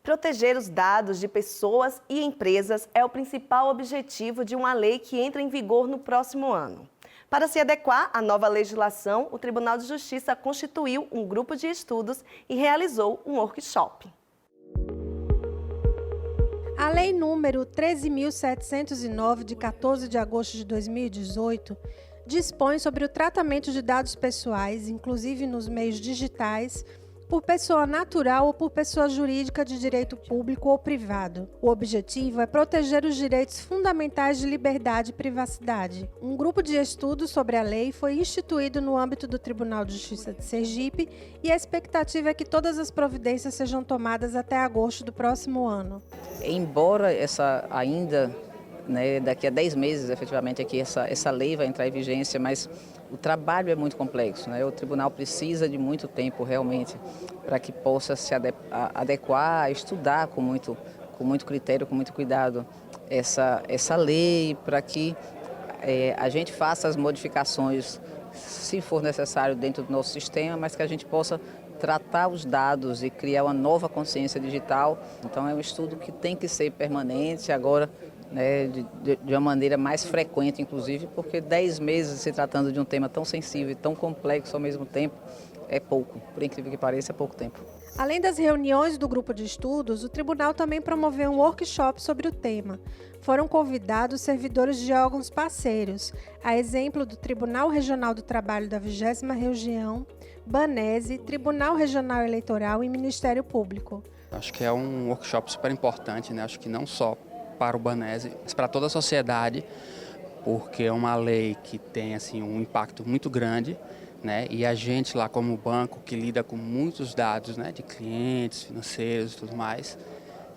Proteger os dados de pessoas e empresas é o principal objetivo de uma lei que entra em vigor no próximo ano. Para se adequar à nova legislação, o Tribunal de Justiça constituiu um grupo de estudos e realizou um workshop. A Lei número 13.709, de 14 de agosto de 2018, dispõe sobre o tratamento de dados pessoais, inclusive nos meios digitais, por pessoa natural ou por pessoa jurídica de direito público ou privado. O objetivo é proteger os direitos fundamentais de liberdade e privacidade. Um grupo de estudos sobre a lei foi instituído no âmbito do Tribunal de Justiça de Sergipe e a expectativa é que todas as providências sejam tomadas até agosto do próximo ano. Embora daqui a 10 meses, efetivamente, aqui essa lei vai entrar em vigência, mas o trabalho é muito complexo, né? O tribunal precisa de muito tempo, realmente, para que possa se adequar, estudar com muito critério, com muito cuidado essa lei, para que a gente faça as modificações, se for necessário, dentro do nosso sistema, mas que a gente possa tratar os dados e criar uma nova consciência digital. Então é um estudo que tem que ser permanente agora, né, de uma maneira mais frequente, inclusive, porque 10 meses se tratando de um tema tão sensível e tão complexo ao mesmo tempo, é pouco, por incrível que pareça, é pouco tempo. Além das reuniões do grupo de estudos, o tribunal também promoveu um workshop sobre o tema. Foram convidados servidores de órgãos parceiros, a exemplo do Tribunal Regional do Trabalho da 20ª Região, Banese, Tribunal Regional Eleitoral e Ministério Público. Acho que é um workshop super importante, né? Acho que não só para o Banese, mas para toda a sociedade, porque é uma lei que tem assim, um impacto muito grande, né? E a gente lá como banco que lida com muitos dados, né, de clientes, financeiros e tudo mais,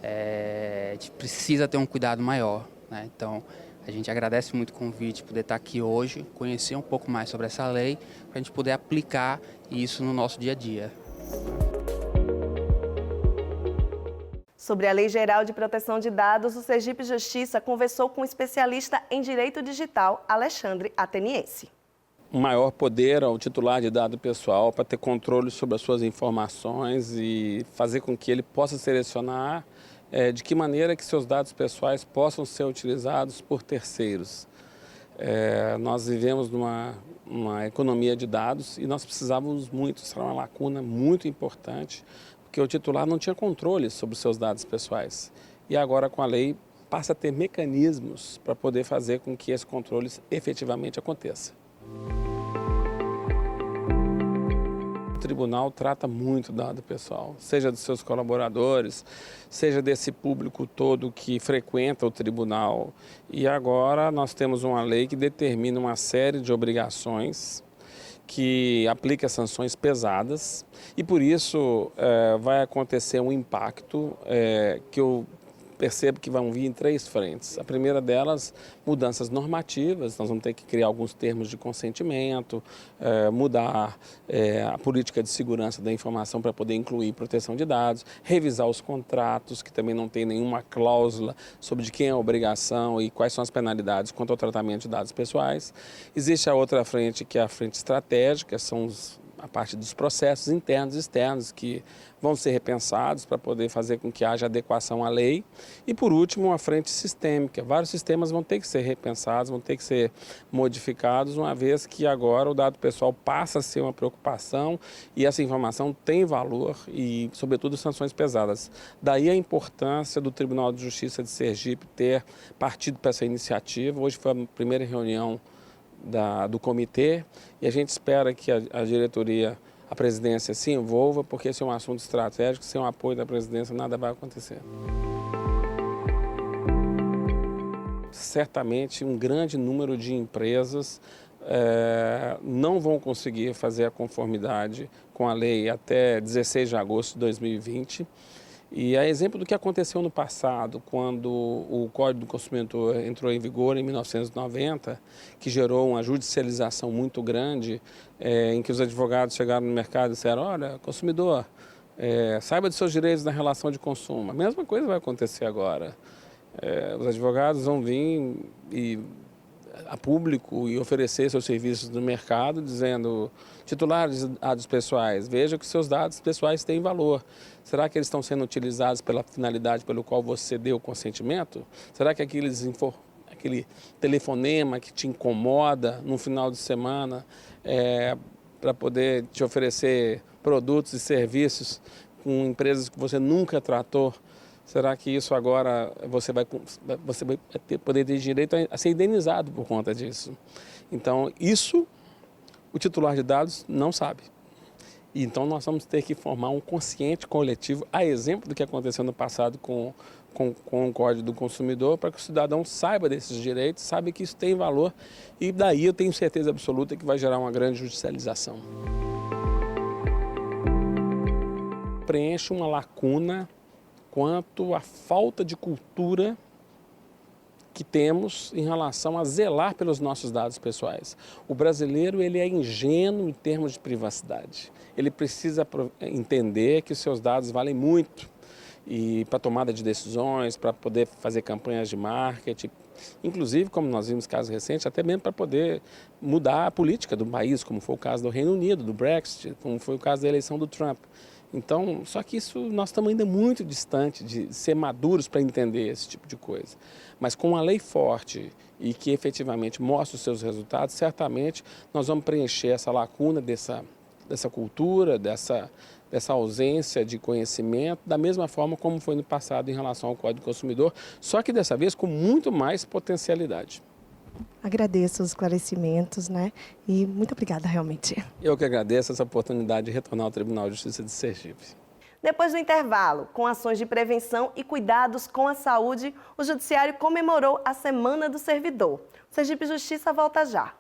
a gente precisa ter um cuidado maior, né? Então a gente agradece muito o convite, poder estar aqui hoje, conhecer um pouco mais sobre essa lei, para a gente poder aplicar isso no nosso dia a dia. Sobre a Lei Geral de Proteção de Dados, o Sergipe Justiça conversou com o especialista em Direito Digital, Alexandre Ateniense. Um maior poder ao titular de dado pessoal para ter controle sobre as suas informações e fazer com que ele possa selecionar de que maneira que seus dados pessoais possam ser utilizados por terceiros. Nós vivemos numa economia de dados e nós precisávamos muito, isso era uma lacuna muito importante, porque o titular não tinha controle sobre os seus dados pessoais. E agora, com a lei, passa a ter mecanismos para poder fazer com que esse controle efetivamente aconteça. O tribunal trata muito dado pessoal, seja dos seus colaboradores, seja desse público todo que frequenta o tribunal. E agora nós temos uma lei que determina uma série de obrigações, que aplica sanções pesadas e por isso vai acontecer um impacto que eu percebo que vão vir em 3 frentes. A primeira delas, mudanças normativas, nós vamos ter que criar alguns termos de consentimento, mudar a política de segurança da informação para poder incluir proteção de dados, revisar os contratos, que também não tem nenhuma cláusula sobre de quem é a obrigação e quais são as penalidades quanto ao tratamento de dados pessoais. Existe a outra frente, que é a frente estratégica, são a parte dos processos internos e externos que vão ser repensados para poder fazer com que haja adequação à lei. E, por último, a frente sistêmica. Vários sistemas vão ter que ser repensados, vão ter que ser modificados, uma vez que agora o dado pessoal passa a ser uma preocupação e essa informação tem valor e, sobretudo, sanções pesadas. Daí a importância do Tribunal de Justiça de Sergipe ter partido para essa iniciativa. Hoje foi a primeira reunião do comitê e a gente espera que a diretoria, a presidência se envolva, porque esse é um assunto estratégico, sem o apoio da presidência nada vai acontecer. Certamente um grande número de empresas não vão conseguir fazer a conformidade com a lei até 16 de agosto de 2020. E a exemplo do que aconteceu no passado, quando o Código do Consumidor entrou em vigor em 1990, que gerou uma judicialização muito grande, em que os advogados chegaram no mercado e disseram: olha, consumidor, saiba dos seus direitos na relação de consumo. A mesma coisa vai acontecer agora. Os advogados vão vir e a público e oferecer seus serviços no mercado, dizendo, titulares de dados pessoais, veja que seus dados pessoais têm valor. Será que eles estão sendo utilizados pela finalidade pelo qual você deu o consentimento? Será que aquele telefonema que te incomoda no final de semana para poder te oferecer produtos e serviços com empresas que você nunca tratou, será que isso agora você vai poder ter direito a ser indenizado por conta disso? Então, isso o titular de dados não sabe. Então, nós vamos ter que formar um consciente coletivo, a exemplo do que aconteceu no passado com o Código do Consumidor, para que o cidadão saiba desses direitos, saiba que isso tem valor e daí eu tenho certeza absoluta que vai gerar uma grande judicialização. Preenche uma lacuna quanto à falta de cultura que temos em relação a zelar pelos nossos dados pessoais. O brasileiro ele é ingênuo em termos de privacidade. Ele precisa entender que os seus dados valem muito e para tomada de decisões, para poder fazer campanhas de marketing, inclusive, como nós vimos casos recentes, até mesmo para poder mudar a política do país, como foi o caso do Reino Unido, do Brexit, como foi o caso da eleição do Trump. Então, só que isso nós estamos ainda muito distante de ser maduros para entender esse tipo de coisa. Mas com uma lei forte e que efetivamente mostre os seus resultados, certamente nós vamos preencher essa lacuna dessa cultura, dessa ausência de conhecimento, da mesma forma como foi no passado em relação ao Código do Consumidor, só que dessa vez com muito mais potencialidade. Agradeço os esclarecimentos, né? E muito obrigada, realmente. Eu que agradeço essa oportunidade de retornar ao Tribunal de Justiça de Sergipe. Depois do intervalo, com ações de prevenção e cuidados com a saúde, o Judiciário comemorou a Semana do Servidor. O Sergipe Justiça volta já.